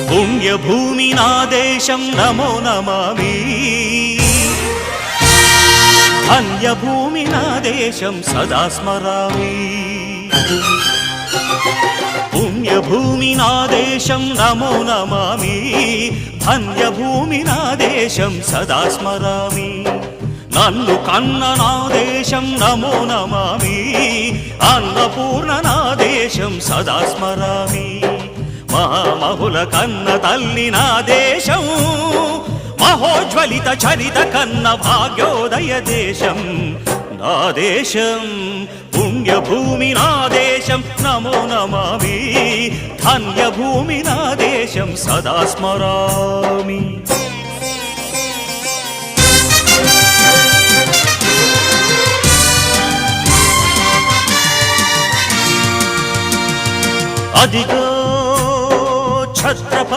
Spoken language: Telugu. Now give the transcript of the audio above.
పుణ్యభూమి నా దేశం నమో నమామి ధన్యభూమి నా దేశం సదా స్మరామి పుణ్యభూమి నా దేశం నమో నమామి ధన్యభూమి నా దేశం సదా స్మరామి నన్ను కన్న నా దేశం నమో నమామి అన్నపూర్ణ నా దేశం సదా స్మరామి మహామహుల కన్న తల్లి నా దేశం మహోజ్వలిత చరిత కన్న భాగ్యోదయ దేశం నా దేశం పుణ్యభూమి నా దేశం నమో నమామి ధన్యభూమి నా దేశం సదా స్మరామి అదిగో ఛత్రపతి